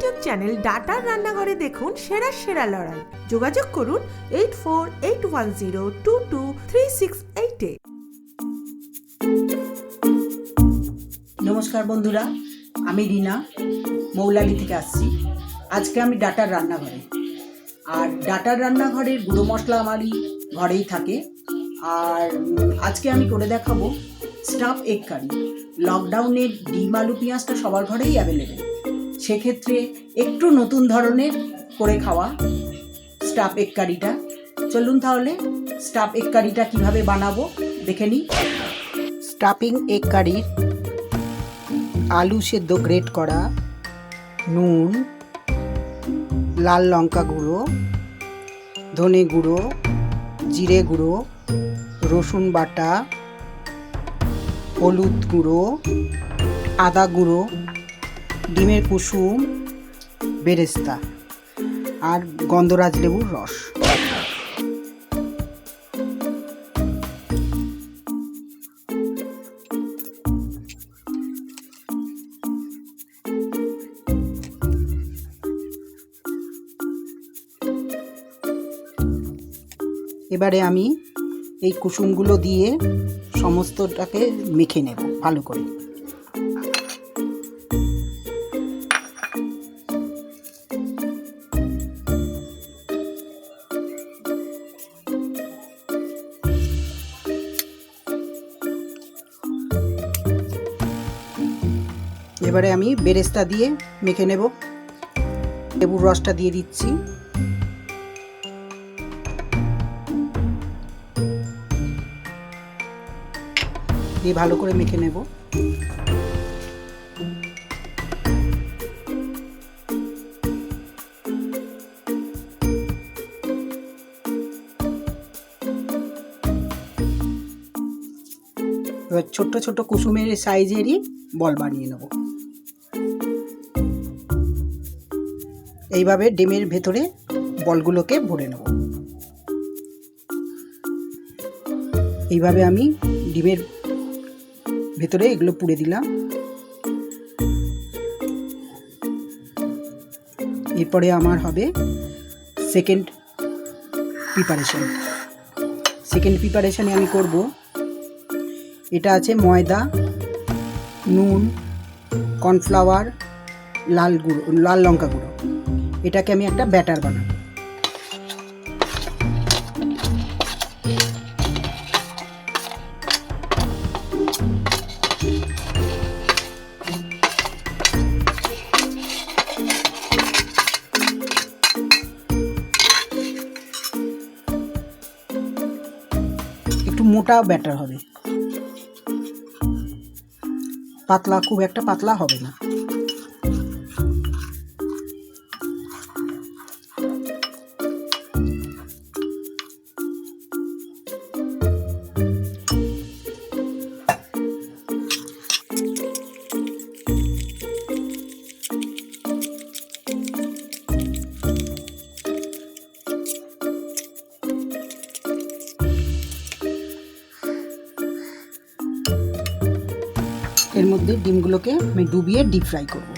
YouTube channel ডাটার রান্নাঘরে দেখুন সেরা সেরা লড়াই। যোগাযোগ করুন 8481022368 এ। নমস্কার বন্ধুরা, আমি রিনা মৌলালি থেকে আসছি। আজকে আমি ডাটার রান্নাঘরে, আর ডাটার রান্নাঘরের গুঁড়ো মশলা আমারই ঘরেই থাকে। আর আজকে আমি করে দেখাবো স্টাফ এগ কারি। লকডাউনে ডিম আলু পেঁয়াজটা সবার ঘরেই অ্যাভেলেবেল, সেক্ষেত্রে একটু নতুন ধরনের করে খাওয়া স্টাফ এগ কারিটা। চলুন তাহলে স্টাফ এগ কারিটা কীভাবে বানাবো দেখে নিই। স্টাফিং এগ কারির আলু সেদ্ধ গ্রেট করা, নুন, লাল লঙ্কা গুঁড়ো, ধনে গুঁড়ো, জিরে গুঁড়ো, রসুন বাটা, হলুদ গুঁড়ো, আদা গুঁড়ো, ডিমের কুসুম, বেরেস্তা আর গন্ধরাজ লেবুর রস। এবারে আমি এই কুসুমগুলো দিয়ে সমস্তটাকে মেখে নেব ভালো করে। এবারে আমি বেরেস্তা দিয়ে মেখে নেব। লেবুর রসটা দিয়ে দিচ্ছি। দিয়ে ভালো করে মেখে নেব। এবার ছোট্ট ছোট্ট কুসুমের সাইজেরই বল বানিয়ে নেব। এইভাবে ডিমের ভেতরে বলগুলোকে ভরে নেব। এইভাবে আমি ডিমের ভেতরে এগুলো পুড়ে দিলাম। এরপরে আমার হবে সেকেন্ড প্রিপারেশনে আমি করব, এটা আছে ময়দা, নুন, কর্নফ্লাওয়ার, লাল লঙ্কা গুঁড়ো। এটাকে আমি একটা ব্যাটার বানাবো। একটু মোটা ব্যাটার হবে, পাতলা, খুব একটা পাতলা হবে না। এর মধ্যে ডিমগুলোকে আমি ডুবিয়ে ডিপ ফ্রাই করব।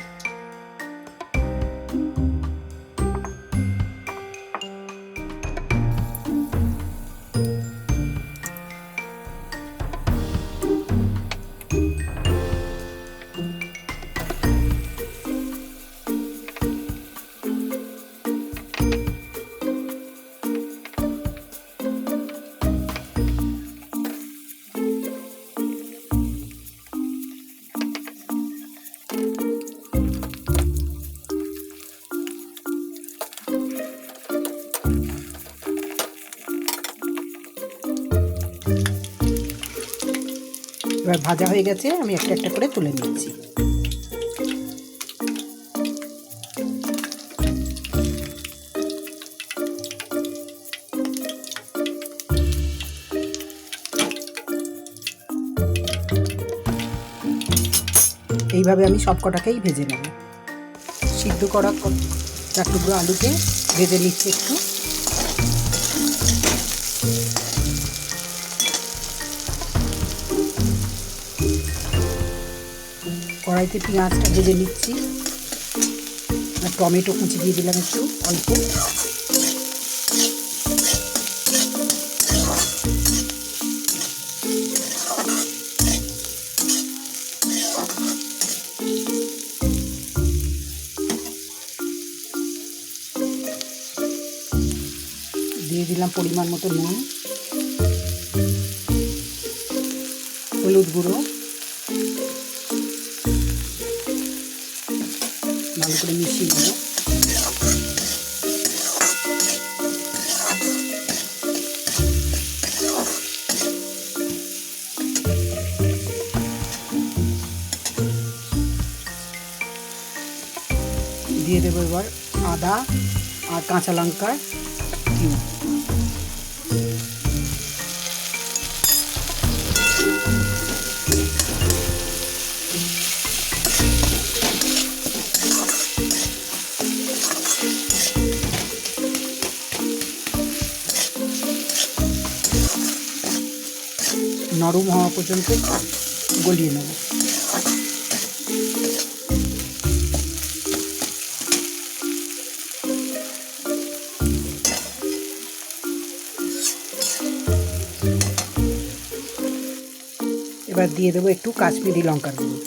এবার ভাজা হয়ে গেছে, আমি একটা একটা করে তুলে নিচ্ছি। এইভাবে আমি সব কটাকেই ভেজে নেব। সিদ্ধ করা 4 টুকরো আলুকে ভেজে নিচ্ছি একটু। কড়াইতে পেঁয়াজটা ভেজে নিচ্ছি। আর টমেটো কুচি দিয়ে দিলাম একটু অল্প। দিয়ে দিলাম পরিমাণ মতো নুন, হলুদ গুঁড়ো, ভালো করে মিশিয়ে নেব। দিয়ে দেবো এবার আদা আর কাঁচা লঙ্কার কিউব। নরম হওয়া পর্যন্ত গলিয়ে নেব। এবার দিয়ে দেবো একটু কাশ্মীরি লঙ্কার গুঁড়ো।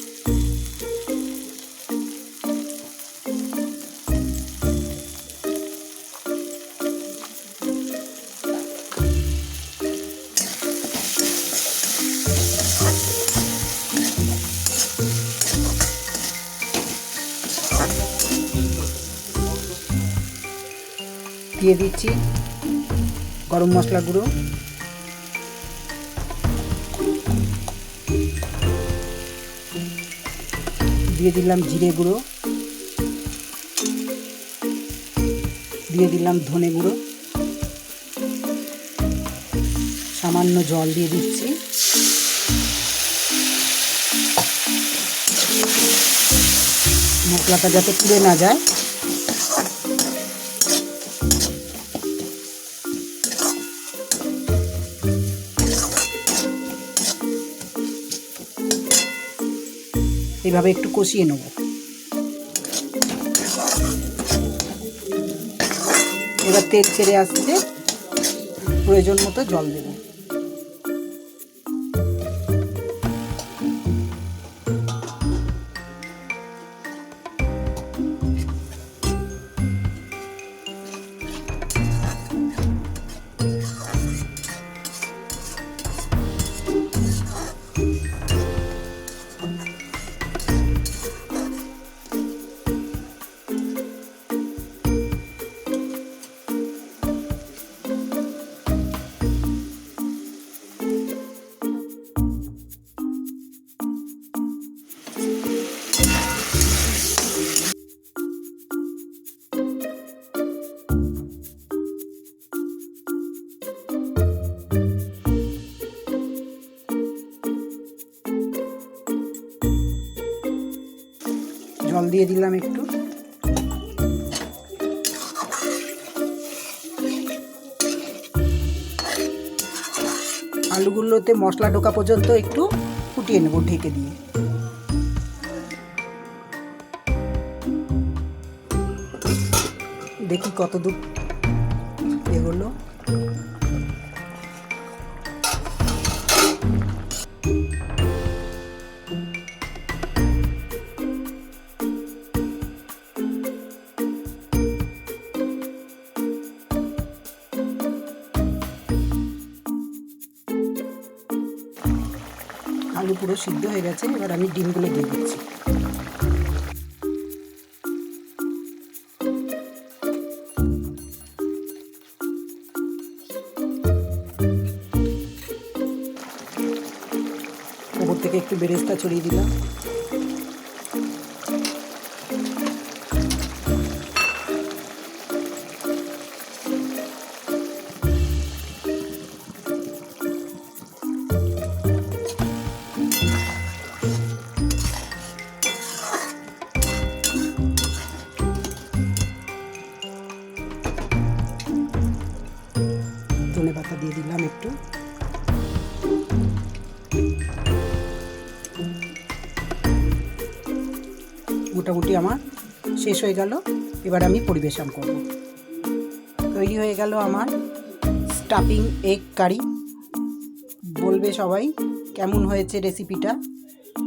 দিয়ে দিচ্ছি গরম মশলা গুঁড়ো, দিয়ে দিলাম জিরে গুঁড়ো, দিয়ে দিলাম ধনে গুঁড়ো, সামান্য জল দিয়ে দিচ্ছি। মশলাটা যাতে পুড়ে না যায় এইভাবে একটু কষিয়ে নেব। এবার তেল ছেড়ে আসতে প্রয়োজন মতো জল দেব। জল দিয়ে দিলাম একটু। আলুগুলোতে মশলা ঢোকা পর্যন্ত একটু ফুটিয়ে নেব ঢেকে দিয়ে। দেখি কত দূর এগুলো। আলু পুরো সিদ্ধ হয়ে গেছে, এবার আমি ডিমগুলো দিয়ে দিচ্ছি। ওপর থেকে একটু বেরেস্তা ছড়িয়ে দিলাম। ধনে পাতা দিয়ে দিলাম একটু। মোটামুটি আমার শেষ হয়ে গেল, এবার আমি পরিবেশন করব। তৈরি হয়ে গেল আমার স্টাফিং এগ কারি। বলবে সবাই কেমন হয়েছে রেসিপিটা,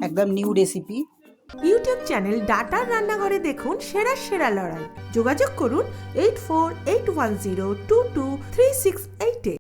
একদম নিউ রেসিপি। ইউটিউব চ্যানেল ডাটার রান্নাঘরে দেখুন সেরা সেরা লড়াই। যোগাযোগ করুন 8481022368-এ।